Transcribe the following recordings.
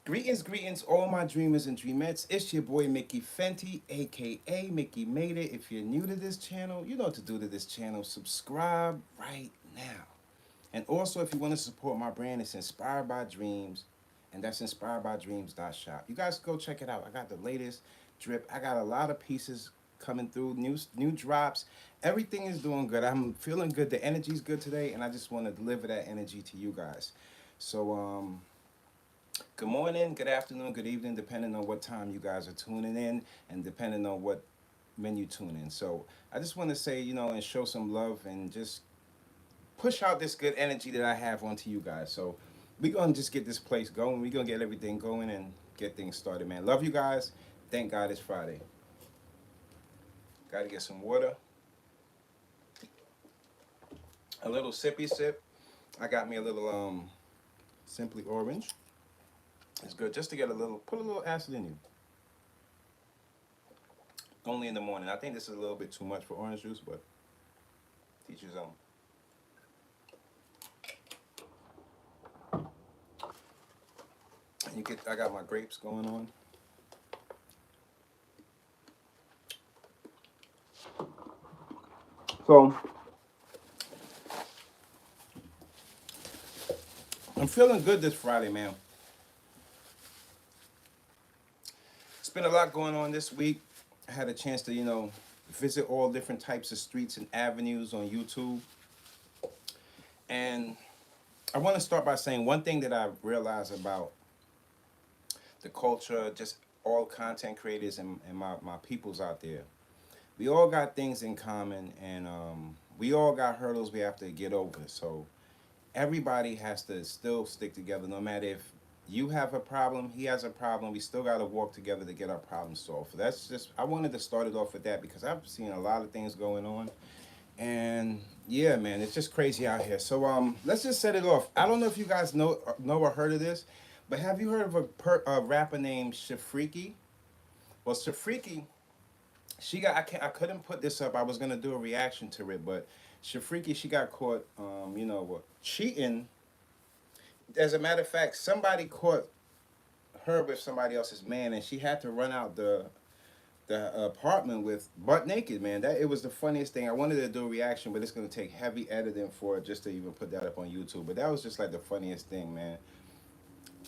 Greetings, all my dreamers and dreamettes. It's your boy Mickey Fenty, aka Mickey Made It. If you're new to this channel, you know what to do to this channel. Subscribe right now. And also, if you want to support my brand, it's Inspired by Dreams, and that's inspiredbydreams.shop. You guys go check it out. I got the latest drip. I got a lot of pieces coming through, new drops. Everything is doing good. I'm feeling good. The energy's good today, and I just want to deliver that energy to you guys. So, good morning, good afternoon, good evening, depending on what time you guys are tuning in and depending on what menu tune in. So I just want to say, and show some love and just push out this good energy that I have onto you guys. So we're going to just get this place going. We're going to get everything going and get things started, man. Love you guys. Thank God it's Friday. Got to get some water. A little sippy sip. I got me a little Simply Orange. It's good just to get put a little acid in you. Only in the morning. I think this is a little bit too much for orange juice, but teach your own. And I got my grapes going on. So I'm feeling good this Friday, man. It's been a lot going on this week. I had a chance to, visit all different types of streets and avenues on YouTube. And I want to start by saying one thing that I realized about the culture, just all content creators and my peoples out there. We all got things in common, and we all got hurdles we have to get over. So everybody has to still stick together, no matter if you have a problem, he has a problem. We still got to work together to get our problems solved. So that's just, I wanted to start it off with that because I've seen a lot of things going on. And yeah, man, it's just crazy out here. So let's just set it off. I don't know if you guys know or heard of this, but have you heard of a rapper named SHEEFREEKY? Well, SHEEFREEKY, I couldn't put this up. I was gonna do a reaction to it, but SHEEFREEKY, she got caught, cheating. As a matter of fact, somebody caught her with somebody else's man, and she had to run out the apartment with butt naked, man. That it was the funniest thing. I wanted to do a reaction, but it's gonna take heavy editing for it just to even put that up on YouTube. But that was just like the funniest thing, man.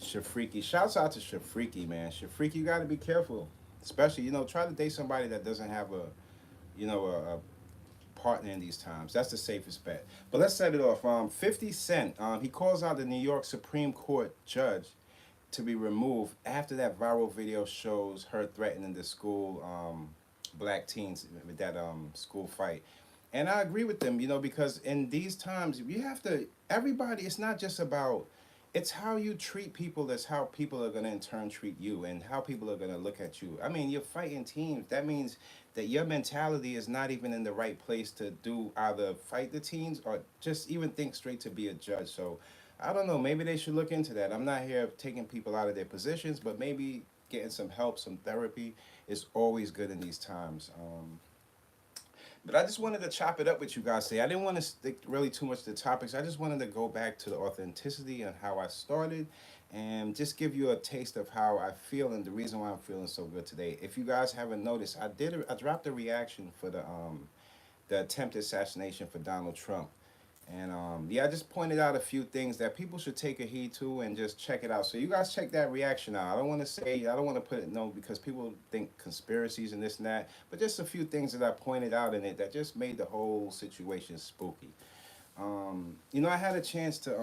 SHEEFREEKY, shouts out to SHEEFREEKY, man. SHEEFREEKY, you gotta be careful, especially try to date somebody that doesn't have a partner in these times. That's the safest bet. But let's set it off. 50 Cent, he calls out the New York Supreme Court judge to be removed after that viral video shows her threatening the school black teens with that school fight. And I agree with them, because in these times you have to, everybody, it's not just about, it's how you treat people, that's how people are going to in turn treat you and how people are going to look at you. I mean, you're fighting teams. That means that your mentality is not even in the right place to do either fight the teams or just even think straight to be a judge. So I don't know, maybe they should look into that. I'm not here taking people out of their positions, but maybe getting some help, some therapy is always good in these times. But I just wanted to chop it up with you guys today. I didn't want to stick really too much to the topics. I just wanted to go back to the authenticity and how I started and just give you a taste of how I feel and the reason why I'm feeling so good today. If you guys haven't noticed, I dropped a reaction for the attempted assassination for Donald Trump. And yeah, I just pointed out a few things that people should take a heed to and just check it out. So you guys check that reaction out. I don't want to put it no because people think conspiracies and this and that, but just a few things that I pointed out in it that just made the whole situation spooky. I had a chance to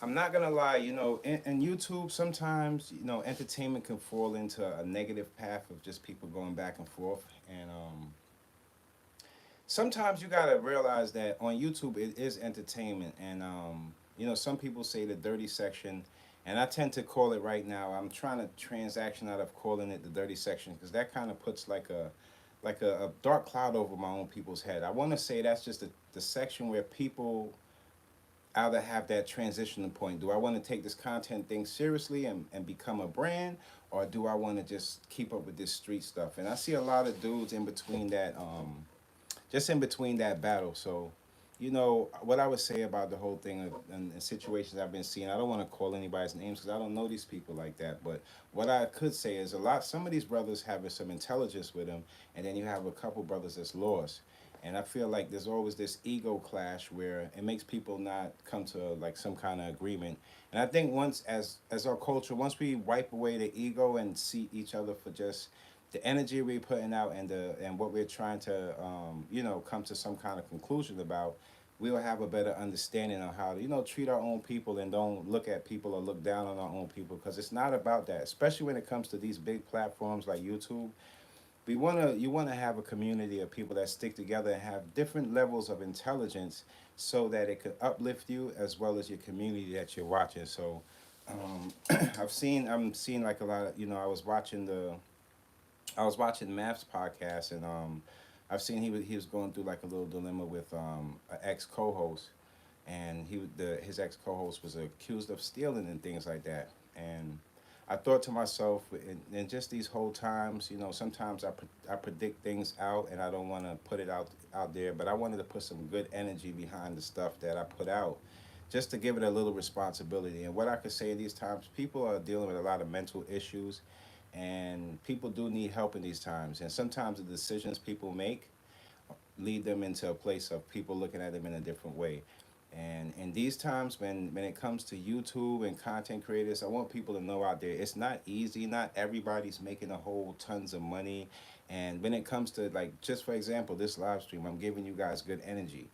I'm not gonna lie, in YouTube sometimes, entertainment can fall into a negative path of just people going back and forth. And sometimes you gotta realize that on YouTube it is entertainment, and some people say the dirty section, and I tend to call it right now. I'm trying to transaction out of calling it the dirty section because that kind of puts like a dark cloud over my own people's head. I want to say that's just the section where people either have that transition point. Do I want to take this content thing seriously and become a brand, or do I want to just keep up with this street stuff? And I see a lot of dudes in between that just in between that battle. So, what I would say about the whole thing and situations I've been seeing. I don't want to call anybody's names because I don't know these people like that. But what I could say is some of these brothers have some intelligence with them, and then you have a couple brothers that's lost. And I feel like there's always this ego clash where it makes people not come to like some kind of agreement. And I think once, as our culture, once we wipe away the ego and see each other for just the energy we're putting out and what we're trying to come to some kind of conclusion about, we'll have a better understanding of how to treat our own people and don't look at people or look down on our own people, because it's not about that, especially when it comes to these big platforms like YouTube. You want to have a community of people that stick together and have different levels of intelligence so that it could uplift you as well as your community that you're watching. So I'm seeing like a lot of, I was watching Math's podcast, and I've seen he was going through like a little dilemma with an ex co-host, and his ex co-host was accused of stealing and things like that. And I thought to myself, in just these whole times, sometimes I predict things out, and I don't want to put it out there, but I wanted to put some good energy behind the stuff that I put out, just to give it a little responsibility. And what I could say in these times, people are dealing with a lot of mental issues, and people do need help in these times. And sometimes the decisions people make lead them into a place of people looking at them in a different way. And in these times, when it comes to YouTube and content creators, I want people to know out there, it's not easy. Not everybody's making a whole tons of money. And when it comes to, like, just for example, this live stream, I'm giving you guys good energy.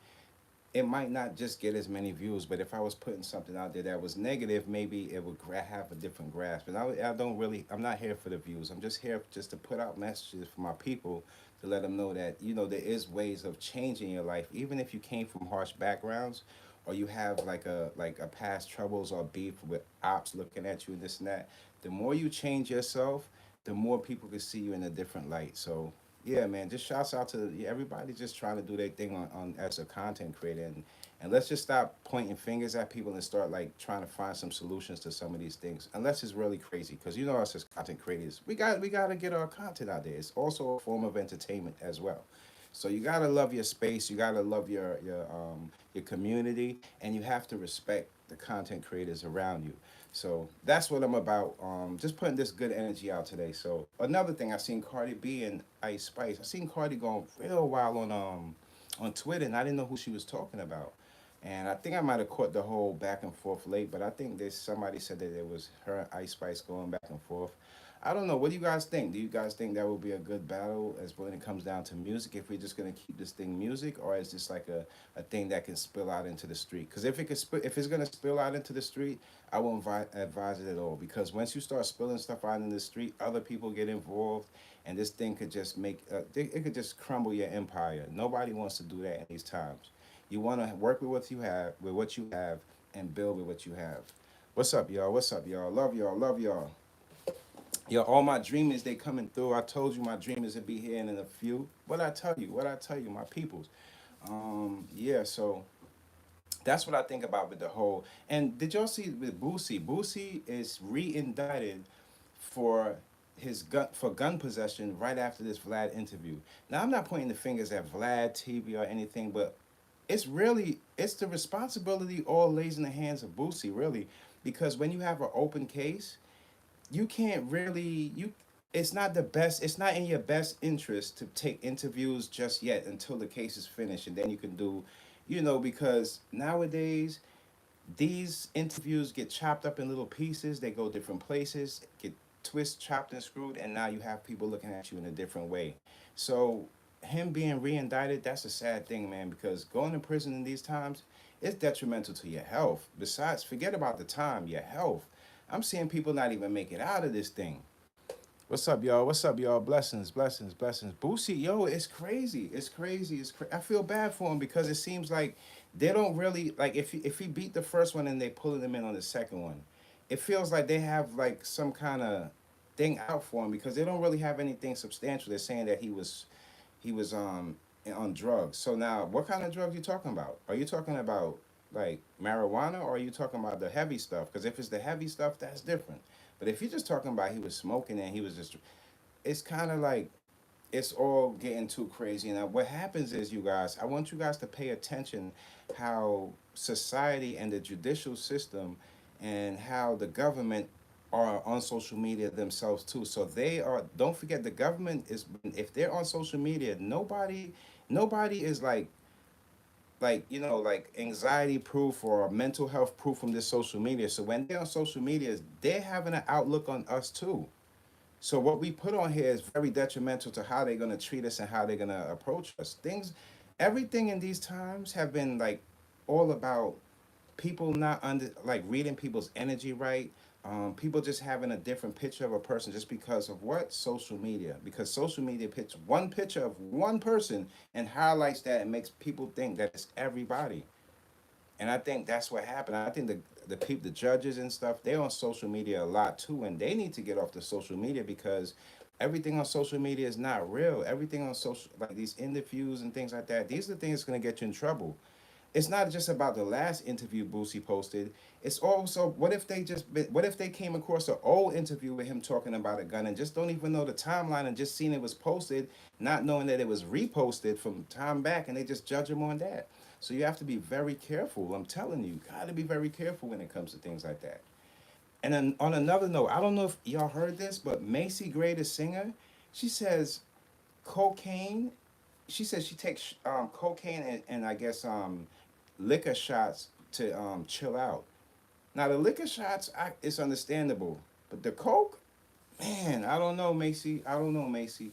It might not just get as many views, but if I was putting something out there that was negative, maybe it would have a different grasp. And I don't really, I'm not here for the views. I'm just here just to put out messages for my people, to let them know that, there is ways of changing your life, even if you came from harsh backgrounds, or you have like a past troubles or beef with ops looking at you and this and that. The more you change yourself, the more people can see you in a different light. So yeah, man, just shouts out to everybody just trying to do their thing on as a content creator, and let's just stop pointing fingers at people and start like trying to find some solutions to some of these things, unless it's really crazy. Because us as content creators, we got to get our content out there. It's also a form of entertainment as well. So you gotta love your space, you gotta love your community, and you have to respect the content creators around you. So that's what I'm about. Just putting this good energy out today. So another thing, I seen Cardi B and Ice Spice. I seen Cardi going real wild on Twitter, and I didn't know who she was talking about. And I think I might have caught the whole back and forth late, but I think there's somebody said that it was her and Ice Spice going back and forth. I don't know. What do you guys think? Do you guys think that would be a good battle as when it comes down to music? If we're just gonna keep this thing music, or is this like a thing that can spill out into the street? Because if it's gonna spill out into the street, I won't advise it at all. Because once you start spilling stuff out in the street, other people get involved, and this thing could just it could just crumble your empire. Nobody wants to do that in these times. You want to work with what you have, and build with what you have. What's up, y'all? What's up, y'all? Love y'all. Love y'all. Yo, all my dreamers, they coming through. I told you my dreamers would be here in a few. What I tell you, my peoples. Yeah, so that's what I think about with the whole. And did y'all see with Boosie? Boosie is re-indicted for his gun possession right after this Vlad interview. Now I'm not pointing the fingers at Vlad, TV, or anything, but it's the responsibility all lays in the hands of Boosie, really, because when you have an open case, you can't really you it's not in your best interest to take interviews just yet until the case is finished, and then you can do, because nowadays these interviews get chopped up in little pieces, they go different places, get twist chopped and screwed, and now you have people looking at you in a different way. So him being re-indicted, that's a sad thing, man, because going to prison in these times is detrimental to your health. Besides, forget about the time, your health. I'm seeing people not even make it out of this thing. What's up, y'all? What's up, y'all? Blessings, blessings, blessings. Boosie, yo, it's crazy. It's crazy. I feel bad for him because it seems like they don't really like if he beat the first one and they pulling him in on the second one. It feels like they have like some kind of thing out for him because they don't really have anything substantial. They're saying that he was on drugs. So now, what kind of drugs you talking about? Are you talking about like marijuana, or are you talking about the heavy stuff? Because if it's the heavy stuff, that's different. But if you're just talking about he was smoking and he was just, it's kind of like it's all getting too crazy. And what happens is, you guys, I want you guys to pay attention how society and the judicial system and how the government are on social media themselves too. So they are, don't forget, the government is, if they're on social media, nobody is like like anxiety proof or mental health proof from this social media. So when they're on social media, they're having an outlook on us too. So what we put on here is very detrimental to how they're gonna treat us and how they're gonna approach us. Everything in these times have been like all about people not under like reading people's energy right. People just having a different picture of a person just because of what social media. Because social media puts one picture of one person and highlights that and makes people think that it's everybody. And I think that's what happened. I think the people, the judges and stuff, they're on social media a lot too, and they need to get off the social media because everything on social media is not real. Everything on social, like these interviews and things like that, these are the things that's gonna get you in trouble. It's not just about the last interview Boosie posted. It's also what if they came across an old interview with him talking about a gun and just don't even know the timeline and just seen it was posted, not knowing that it was reposted from time back, and they just judge him on that. So you have to be very careful. I'm telling you, got to be very careful when it comes to things like that. And then on another note, I don't know if y'all heard this, but Macy Gray, the singer, she says cocaine. She says she takes cocaine and I guess liquor shots to chill out. Now the liquor shots, it's understandable, but the coke, man, I don't know, Macy. I don't know, Macy.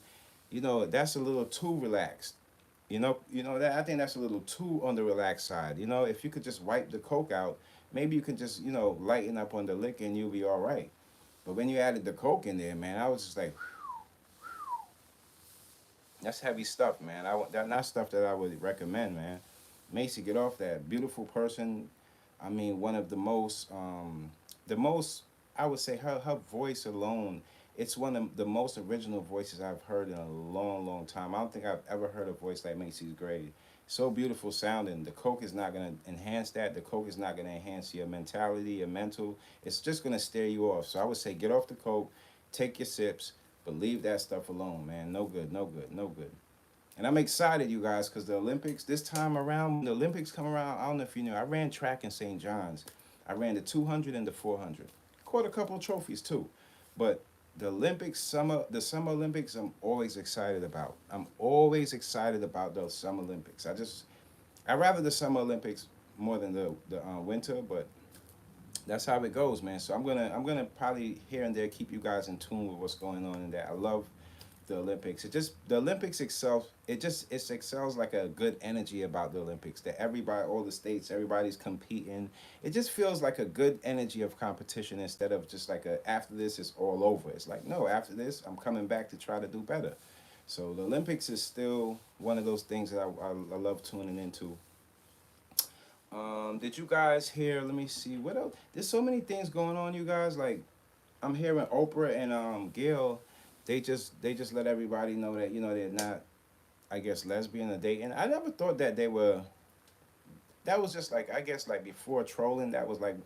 That's a little too relaxed. That I think that's a little too on the relaxed side. If you could just wipe the coke out, maybe you could just lighten up on the liquor and you'll be all right. But when you added the coke in there, man, I was just like, that's heavy stuff, man. That's not stuff that I would recommend, man. Macy, get off that. Beautiful person. I mean, one of the most. I would say her voice alone. It's one of the most original voices I've heard in a long, long time. I don't think I've ever heard a voice like Macy's Gray. So beautiful sounding. The coke is not gonna enhance that. The coke is not gonna enhance your mentality, your mental. It's just gonna steer you off. So I would say get off the coke, take your sips, but leave that stuff alone, man. No good, no good, no good. And I'm excited, you guys, because the Olympics, this time around, when the Olympics come around, I don't know if you know, I ran track in St. John's. I ran the 200 and the 400. Caught a couple of trophies too. But the Summer Olympics, I'm always excited about. I'm always excited about those Summer Olympics. I rather the Summer Olympics more than the winter, but that's how it goes, man. So I'm gonna probably here and there keep you guys in tune with what's going on in that. I love the Olympics. The Olympics excels. It excels like a good energy about the Olympics. That everybody, all the states, everybody's competing. It just feels like a good energy of competition instead of just like a after this it's all over. It's like no, after this I'm coming back to try to do better. So the Olympics is still one of those things that I love tuning into. Did you guys hear? Let me see. What else? There's so many things going on, you guys. Like I'm hearing Oprah and Gail. They just let everybody know that they're not, I guess, lesbian or dating. I never thought that they were. That was just like I guess like before trolling. That was like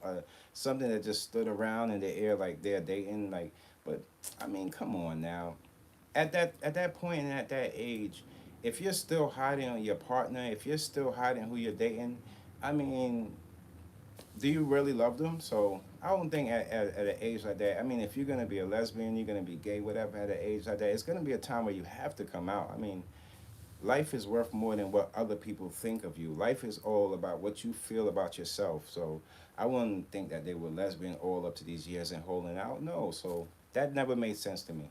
something that just stood around in the air like they're dating. Like, but I mean, come on now. At that point and at that age, if you're still hiding on your partner, if you're still hiding who you're dating, I mean, do you really love them? So I don't think at an age like that. I mean, if you're gonna be a lesbian, you're gonna be gay, whatever. At an age like that, it's gonna be a time where you have to come out. I mean, life is worth more than what other people think of you. Life is all about what you feel about yourself. So I wouldn't think that they were lesbian all up to these years and holding out. No, so that never made sense to me.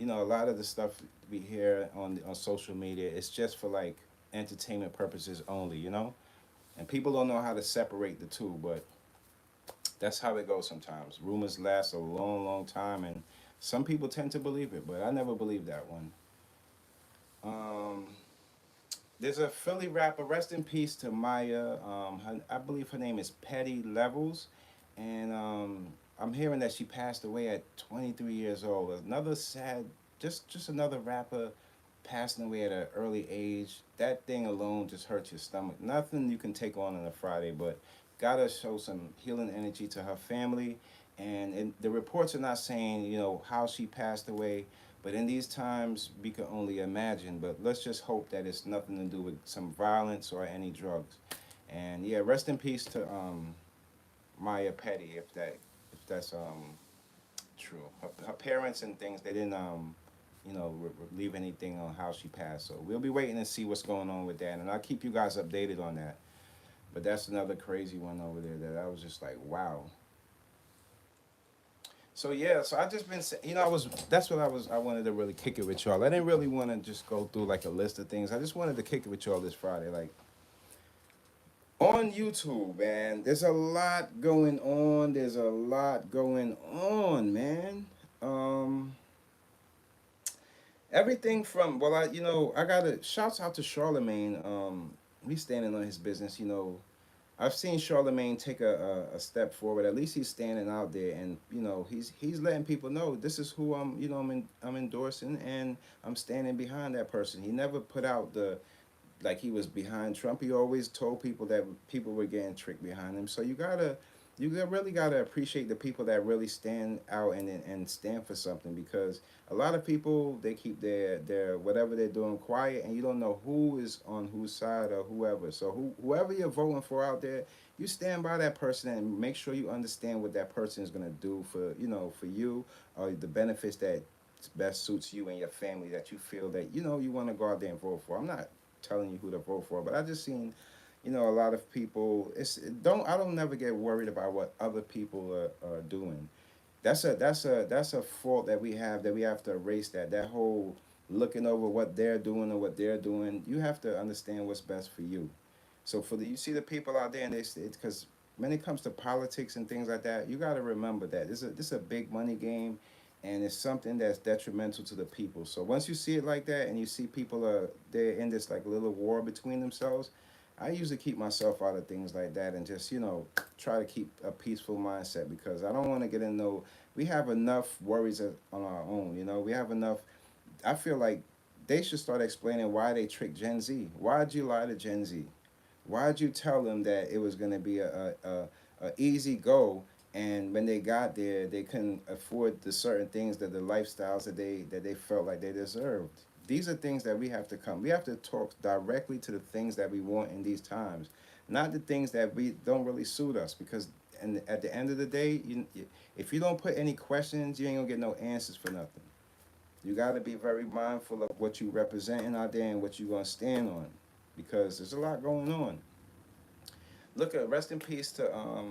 A lot of the stuff we hear on social media, it's just for like entertainment purposes only. And people don't know how to separate the two, but that's how it goes sometimes. Rumors last a long, long time, and some people tend to believe it, but I never believed that one. Um, there's a Philly rapper. Rest in peace to Maya. I believe her name is Petty Levels, and I'm hearing that she passed away at 23 years old. Another sad, just another rapper passing away at an early age. That thing alone just hurts your stomach. Nothing you can take on a Friday, but gotta show some healing energy to her family. And the reports are not saying how she passed away, But in these times, we can only imagine. But let's just hope that it's nothing to do with some violence or any drugs. And yeah, rest in peace to Maya Petty, if that's true. Her parents and things, they didn't leave anything on how she passed. So we'll be waiting to see what's going on with that, and I'll keep you guys updated on that. But that's another crazy one over there that I was just like, wow. So yeah, so I just been, I was, that's what I wanted to really kick it with y'all. I didn't really want to just go through like a list of things. I just wanted to kick it with y'all this Friday. Like on YouTube, man, there's a lot going on. There's a lot going on, man. Um, Everything from, well, I gotta shouts out to Charlemagne. He's standing on his business. I've seen Charlemagne take a step forward. At least he's standing out there, and he's letting people know this is who I'm endorsing, and I'm standing behind that person. He never put out the like he was behind Trump. He always told people that people were getting tricked behind him. So really gotta appreciate the people that really stand out and stand for something, because a lot of people, they keep their whatever they're doing quiet, and you don't know who is on whose side or whoever. So whoever you're voting for out there, you stand by that person and make sure you understand what that person is gonna do for you, or the benefits that best suits you and your family, that you feel that you want to go out there and vote for. I'm not telling you who to vote for, but I just seen a lot of people. I don't never get worried about what other people are doing. That's a fault that we have to erase. That whole looking over what they're doing or what they're doing. You have to understand what's best for you. So you see the people out there, and it's because when it comes to politics and things like that, you got to remember that this is a big money game, and it's something that's detrimental to the people. So once you see it like that, and you see people they're in this like little war between themselves, I usually keep myself out of things like that, and just try to keep a peaceful mindset, because I don't want to get in no. We have enough worries on our own. We have enough. I feel like they should start explaining why they tricked Gen Z. Why'd you lie to Gen Z? Why'd you tell them that it was going to be a easy go, and when they got there, they couldn't afford the certain things, that the lifestyles that they felt like they deserved? These are things that we have to come. We have to talk directly to the things that we want in these times, not the things that we don't really suit us. Because and at the end of the day, if you don't put any questions, you ain't gonna get no answers for nothing. You got to be very mindful of what you representing out there and what you gonna stand on, because there's a lot going on. Look at rest in peace to I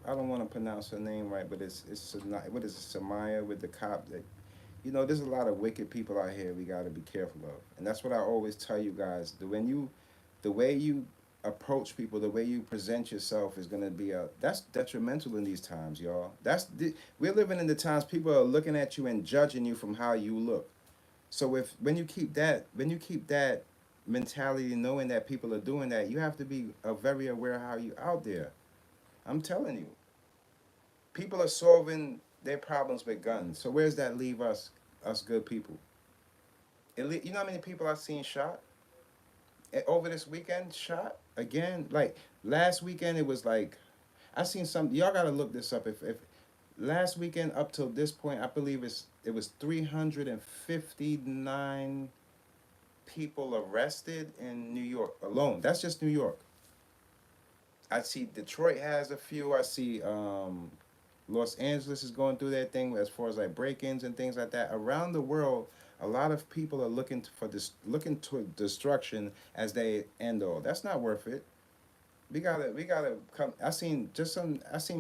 don't want to pronounce her name right, but what is it, Samaya, with the cop that there's a lot of wicked people out here we got to be careful of. And that's what I always tell you guys. The way you approach people, the way you present yourself is going to be that's detrimental in these times, y'all. We're living in the times people are looking at you and judging you from how you look. So when you keep that mentality, knowing that people are doing that, you have to be very aware how you out there. I'm telling you, people are solving their problems with guns. So where's that leave us good people? You know how many people I've seen shot over this weekend? Shot again? Like last weekend, it was like I seen some. Y'all gotta look this up. If last weekend up till this point, I believe it was 359 people arrested in New York alone. That's just New York. I see Detroit has a few. I see Los Angeles is going through their thing as far as like break-ins and things like that. Around the world, a lot of people are looking to destruction as they end all. That's not worth it. We gotta come. I seen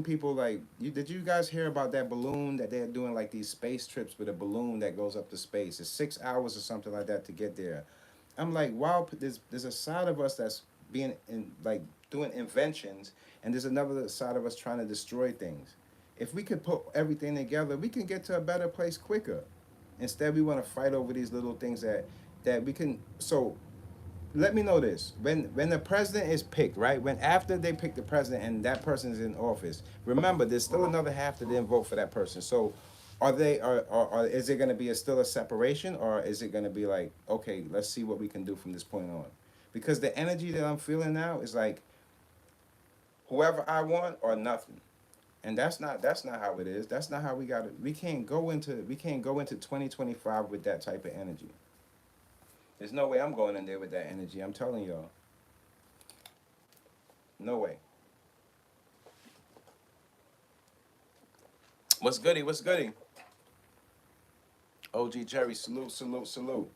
people like did you guys hear about that balloon that they're doing, like these space trips with a balloon that goes up to space? It's 6 hours or something like that to get there. I'm like, wow, there's a side of us that's being in like doing inventions, and there's another side of us trying to destroy things. If we could put everything together, we can get to a better place quicker. Instead, we want to fight over these little things that we can. So let me know this: when the president is picked, right? When after they pick the president and that person is in office, remember there's still another half that didn't vote for that person. So is it going to be still a separation, or is it going to be like, okay, let's see what we can do from this point on? Because the energy that I'm feeling now is like whoever I want or nothing. And that's not how it is. That's not how we got it. We can't go into 2025 with that type of energy. There's no way I'm going in there with that energy. I'm telling y'all. No way. What's goody? What's goody? OG Jerry, salute, salute, salute.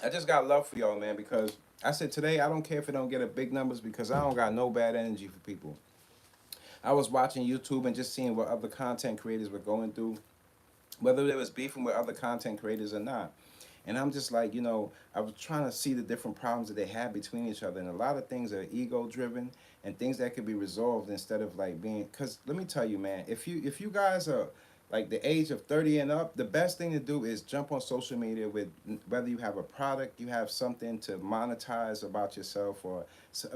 I just got love for y'all, man, because I said today I don't care if it don't get a big numbers because I don't got no bad energy for people. I was watching YouTube and just seeing what other content creators were going through, whether they was beefing with other content creators or not. And I'm just like, I was trying to see the different problems that they had between each other. And a lot of things are ego driven and things that could be resolved instead of like being, because let me tell you, man, if you guys are like the age of 30 and up, the best thing to do is jump on social media with whether you have a product, you have something to monetize about yourself, or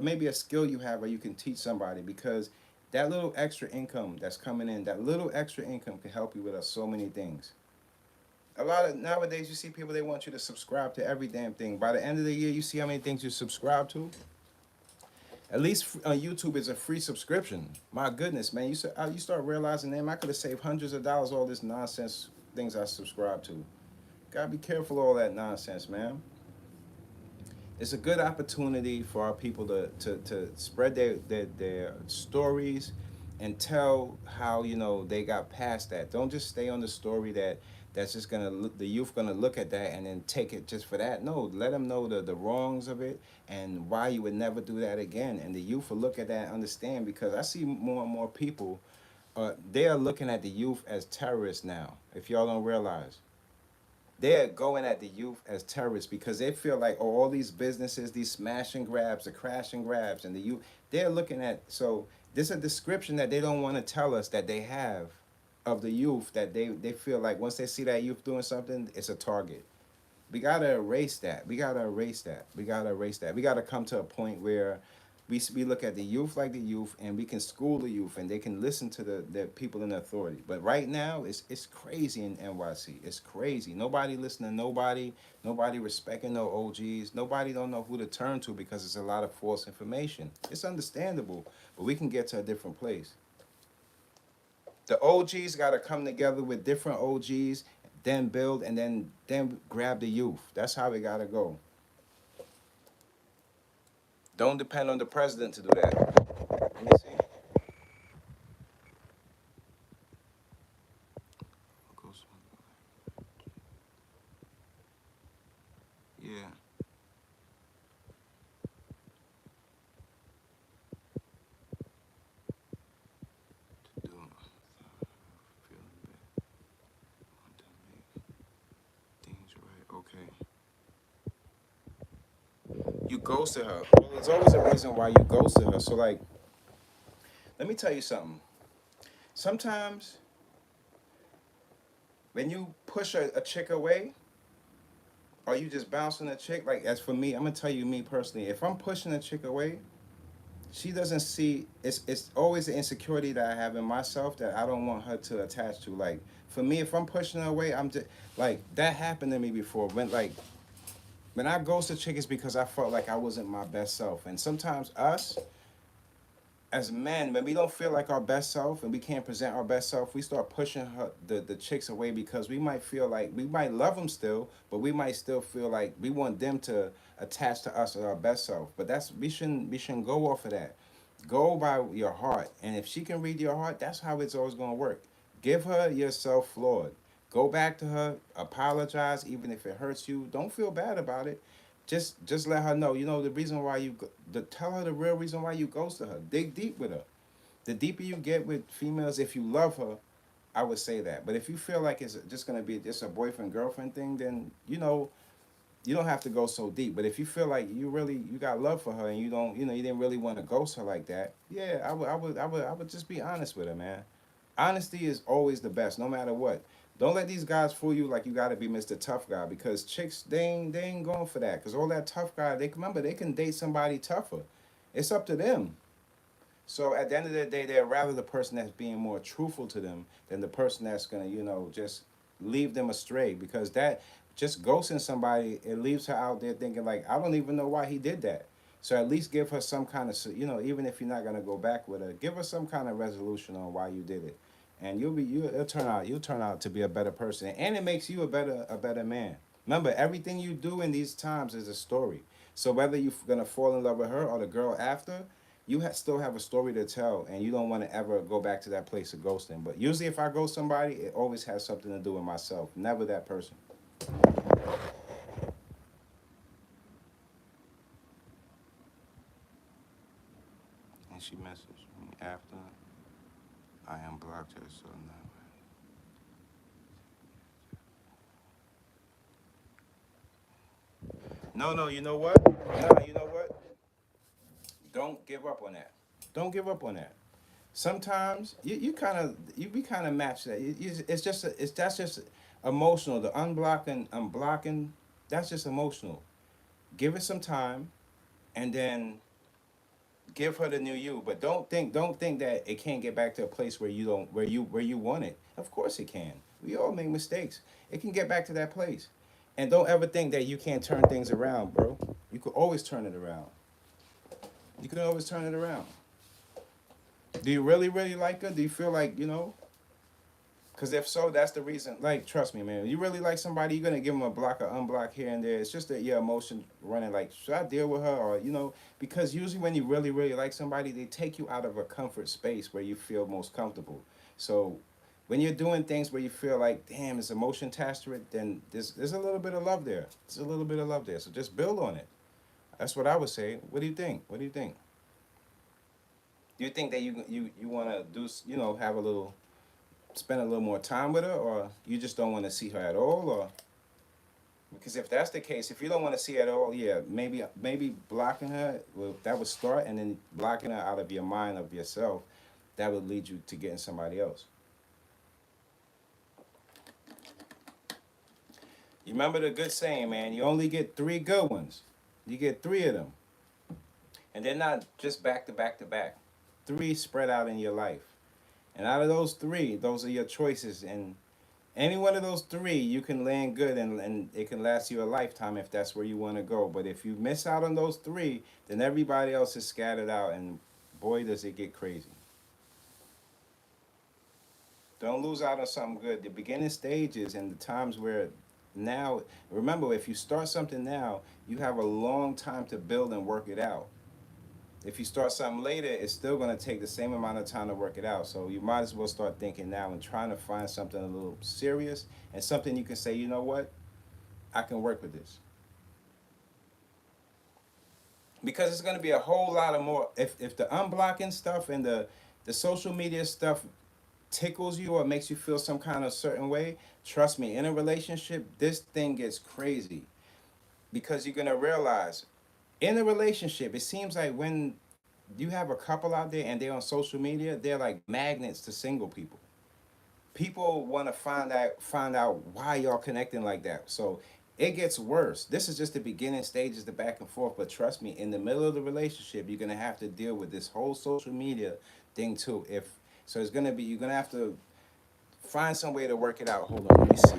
maybe a skill you have where you can teach somebody, because that little extra income that's coming in, that little extra income can help you with so many things. A lot of nowadays you see people, they want you to subscribe to every damn thing. By the end of the year, you see how many things you subscribe to. At least on YouTube, it's a free subscription. My goodness, man, you start realizing, damn, I could have saved hundreds of dollars all this nonsense things I subscribe to. Gotta be careful of all that nonsense, man. It's a good opportunity for our people to spread their stories and tell how they got past that. Don't just stay on the story that's just gonna look, the youth gonna look at that and then take it just for that. No, let them know the wrongs of it and why you would never do that again. And the youth will look at that and understand, because I see more and more people, they are looking at the youth as terrorists now. If y'all don't realize, they're going at the youth as terrorists because they feel like, oh, all these businesses, these smash and grabs, the crash and grabs, and the youth, they're looking at, so there's a description that they don't want to tell us that they have of the youth, that they feel like once they see that youth doing something, it's a target. We gotta erase that. We gotta erase that. We gotta erase that. We gotta come to a point where we look at the youth like the youth, and we can school the youth, and they can listen to the people in authority. But right now, it's crazy in NYC. It's crazy. Nobody listening to nobody. Nobody respecting no OGs. Nobody don't know who to turn to because it's a lot of false information. It's understandable, but we can get to a different place. The OGs got to come together with different OGs, then build, and then grab the youth. That's how we got to go. Don't depend on the president to do that. Let me see. Yeah. To do. Feeling bad. Want to make things right. Okay. You ghosted her. Well, there's always a reason why you ghosted her. So, like, let me tell you something. Sometimes when you push a chick away, or you just bouncing a chick, like, as for me, I'm gonna tell you, me personally, if I'm pushing a chick away, she doesn't see, it's always the insecurity that I have in myself that I don't want her to attach to. Like, for me, if I'm pushing her away, I'm just like, that happened to me before. When I ghost a chick, it's because I felt like I wasn't my best self. And sometimes us as men, when we don't feel like our best self and we can't present our best self, we start pushing the chicks away, because we might feel like we might love them still, but we might still feel like we want them to attach to us as our best self. But we shouldn't go off of that. Go by your heart, and if she can read your heart, that's how it's always gonna work. Give her yourself flawed. Go back to her, apologize, even if it hurts you. Don't feel bad about it. Just let her know. The reason why tell her the real reason why you ghosted her. Dig deep with her. The deeper you get with females, if you love her, I would say that. But if you feel like it's just gonna be just a boyfriend girlfriend thing, then you don't have to go so deep. But if you feel like you got love for her and you didn't really want to ghost her like that, yeah, I would just be honest with her, man. Honesty is always the best, no matter what. Don't let these guys fool you like you gotta be Mr. Tough Guy, because chicks, they ain't going for that. Cause all that tough guy, they can date somebody tougher. It's up to them. So at the end of the day, they're rather the person that's being more truthful to them than the person that's gonna, just leave them astray. Because that just ghosting somebody, it leaves her out there thinking like, I don't even know why he did that. So at least give her some kind of, you know, even if you're not gonna go back with her, give her some kind of resolution on why you did it, and you'll turn out to be a better person, and it makes you a better man. Remember, everything you do in these times is a story. So whether you're gonna fall in love with her or the girl after, you still have a story to tell, and you don't want to ever go back to that place of ghosting. But usually, if I ghost somebody, it always has something to do with myself, never that person. And she messaged me after I unblocked her, so now. No, no, you know what? Nah, you know what? Don't give up on that. Don't give up on that. Sometimes you kind of you we kind of match that. It's just it's that's just emotional. The unblocking, that's just emotional. Give it some time, and then give her the new you. But don't think that it can't get back to a place where you don't where you want it. Of course it can. We all make mistakes. It can get back to that place. And don't ever think that you can't turn things around, bro. You could always turn it around. You can always turn it around. Do you really like her? Do you feel like, you know? Because if so, that's the reason. Like, trust me, man. You really like somebody, you're gonna give them a block or unblock here and there. It's just that your emotion running. Like, should I deal with her or you know? Because usually when you really like somebody, they take you out of a comfort space where you feel most comfortable. So when you're doing things where you feel like, damn, there's emotion attached to it, then there's a little bit of love there. There's a little bit of love there. So just build on it. That's what I would say. What do you think? What do you think? Do you think that you want to do you know have a little spend a little more time with her, or you just don't want to see her at all, or because if that's the case, if you don't want to see her at all, yeah, maybe blocking her, well, that would start, and then blocking her out of your mind of yourself, that would lead you to getting somebody else. You remember the good saying, man, you only get three good ones. You get three of them, and they're not just back to back to back. Three spread out in your life, and out of those three, those are your choices, and any one of those three, you can land good, and it can last you a lifetime if that's where you want to go. But if you miss out on those three, then everybody else is scattered out, and boy, does it get crazy. Don't lose out on something good. The beginning stages and the times where now, remember, if you start something now, you have a long time to build and work it out. If you start something later, it's still going to take the same amount of time to work it out. So you might as well start thinking now and trying to find something a little serious and something you can say, you know what, I can work with this. Because it's going to be a whole lot of more. If the unblocking stuff and the social media stuff tickles you or makes you feel some kind of certain way, trust me, in a relationship, this thing gets crazy. Because you're going to realize in a relationship, it seems like when you have a couple out there and they're on social media, they're like magnets to single people. People want to find out why y'all connecting like that. So it gets worse. This is just the beginning stages, the back and forth. But trust me, in the middle of the relationship, you're gonna have to deal with this whole social media thing too. If so, it's gonna be you're gonna have to find some way to work it out. Hold on, let me see.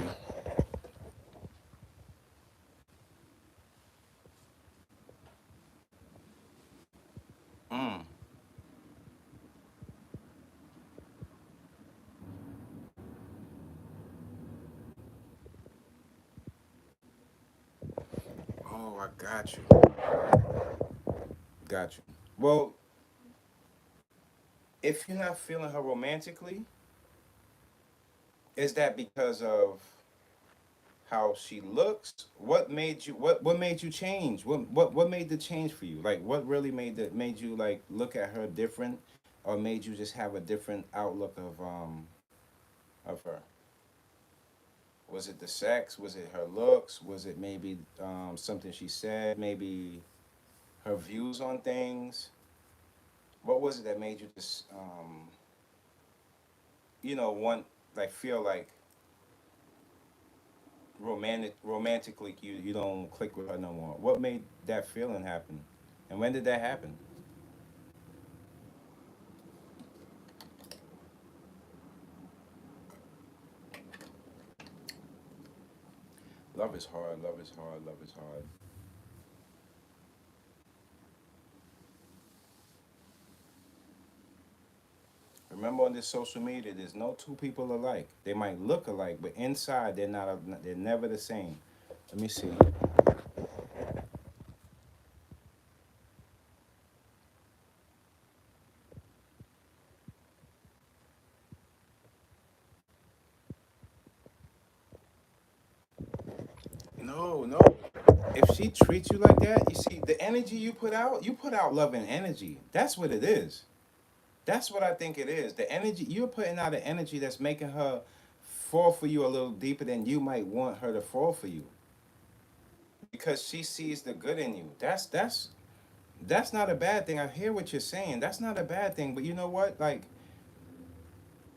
Mm. Oh, I got you. Got you. Well, if you're not feeling her romantically, is that because of how she looks? What made you change? What made the change for you? Like what really made you like look at her different, or made you just have a different outlook of her? Was it the sex? Was it her looks? Was it maybe something she said? Maybe her views on things? What was it that made you just you know want like feel like romantically you don't click with her no more? What made that feeling happen? And when did that happen? Love is hard, love is hard, love is hard. Remember on this social media, there's no two people alike. They might look alike, but inside they're not. They're never the same. Let me see. No, no. If she treats you like that, you see the energy you put out love and energy. That's what it is. That's what I think it is. The energy you're putting out, an energy that's making her fall for you a little deeper than you might want her to fall for you, because she sees the good in you. That's not a bad thing. I hear what you're saying. That's not a bad thing. But you know what? Like,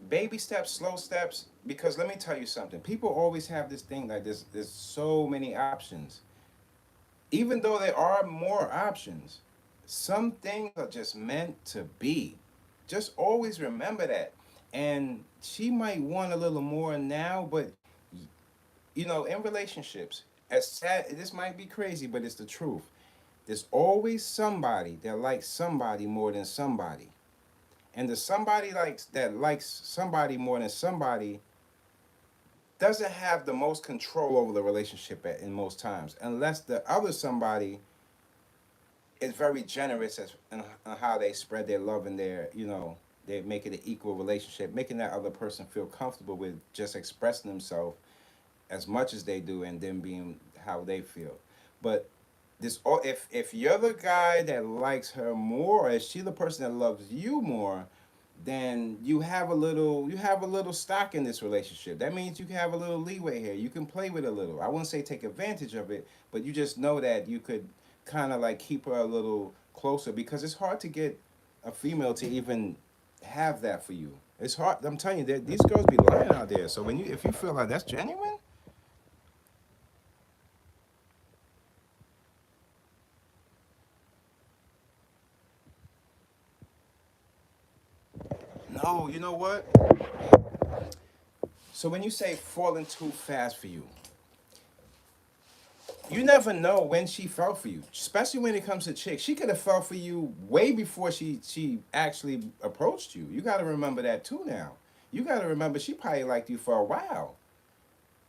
baby steps, slow steps. Because let me tell you something. People always have this thing like this. There's so many options. Even though there are more options, some things are just meant to be. Just always remember that. And she might want a little more now, but in relationships, as sad, this might be crazy, but it's the truth. There's always somebody that likes somebody more than somebody. And the somebody likes somebody more than somebody doesn't have the most control over the relationship in most times, unless the other somebody is very generous in how they spread their love and they make it an equal relationship, making that other person feel comfortable with just expressing themselves as much as they do and then being how they feel. But if you're the guy that likes her more, or if she the person that loves you more, then you have a little stock in this relationship. That means you can have a little leeway here. You can play with a little. I wouldn't say take advantage of it, but you just know that you could kind of like keep her a little closer, because it's hard to get a female to even have that for you. It's hard. I'm telling you that these girls be lying out there. So if you feel like that's genuine, no, you know what? So when you say falling too fast for you never know when she fell for you, especially when it comes to chicks. She could have fell for you way before she actually approached you. You got to remember that too now. You got to remember she probably liked you for a while.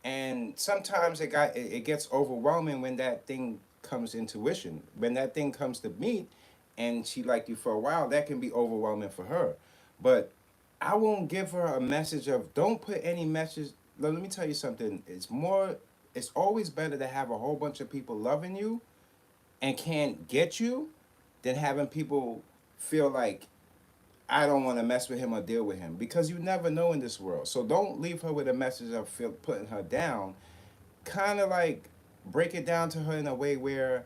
And sometimes it gets overwhelming when that thing comes intuition. When that thing comes to meet and she liked you for a while, that can be overwhelming for her. But I won't give her a message of don't put any message. Let me tell you something. It's always better to have a whole bunch of people loving you and can't get you than having people feel like I don't want to mess with him or deal with him, because you never know in this world. So don't leave her with a message of putting her down. Kind of like break it down to her in a way where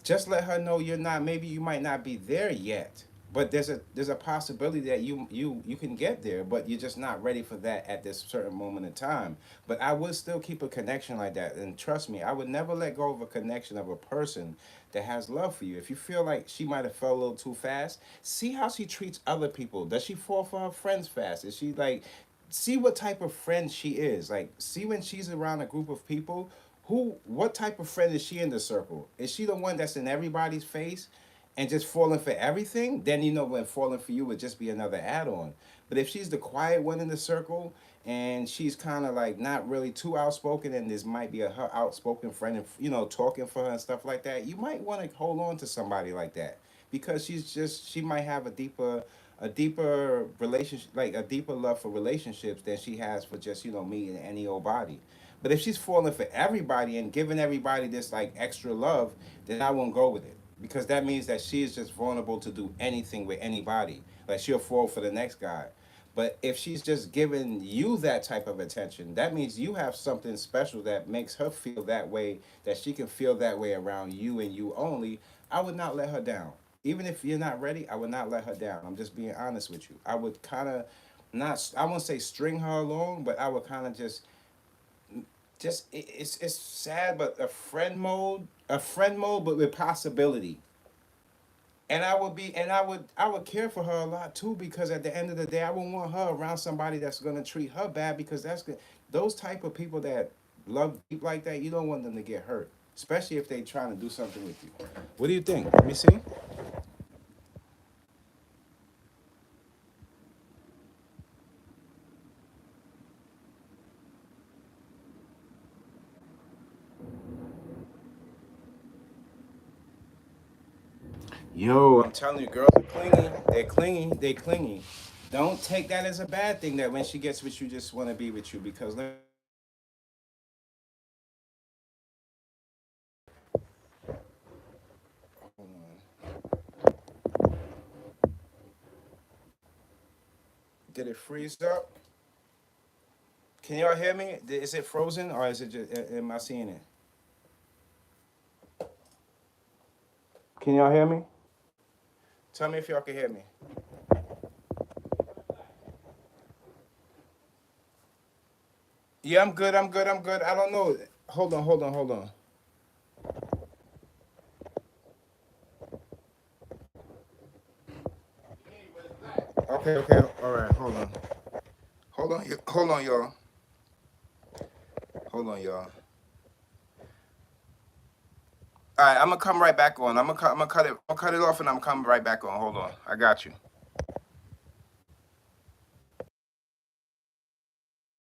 just let her know you're not, maybe you might not be there yet, but there's a possibility that you can get there, but you're just not ready for that at this certain moment in time. But I would still keep a connection like that, and trust me, I would never let go of a connection of a person that has love for you. If you feel like she might have fell a little too fast, see how she treats other people. Does she fall for her friends fast? Is she like, see what type of friend she is. Like, see when she's around a group of people, what type of friend is she in the circle? Is she the one that's in everybody's face and just falling for everything? Then when falling for you would just be another add-on. But if she's the quiet one in the circle and she's kind of like not really too outspoken, and this might be her outspoken friend and talking for her and stuff like that, you might want to hold on to somebody like that, because she might have a deeper relationship, like a deeper love for relationships than she has for just me and any old body. But if she's falling for everybody and giving everybody this like extra love, then I won't go with it, because that means that she is just vulnerable to do anything with anybody. Like, she'll fall for the next guy. But if she's just giving you that type of attention, that means you have something special that makes her feel that way, that she can feel that way around you and you only. I would not let her down. Even if you're not ready, I would not let her down. I'm just being honest with you. I would kind of not, I won't say string her along, but I would kind of it's sad, but a friend mode, but with possibility. And I would care for her a lot too, because at the end of the day, I wouldn't want her around somebody that's gonna treat her bad, because that's good. Those type of people that love deep like that, you don't want them to get hurt, especially if they trying to do something with you. What do you think? Let me see. Yo, I'm telling you, girls are clingy. They're clingy. They clingy. Don't take that as a bad thing that when she gets with you, just want to be with you because hold on. Did it freeze up? Can y'all hear me? Is it frozen or is it just? Am I seeing it? Can y'all hear me? Tell me if y'all can hear me. Yeah, I'm good. I'm good. I'm good. I don't know. Hold on. Hold on. Hold on. Okay. Okay. All right. Hold on. Hold on. Hold on, y'all. Hold on, y'all. All right. I'm gonna come right back on. I'm gonna cut it. I'll cut it off, and I'm coming right back on. Hold on. I got you.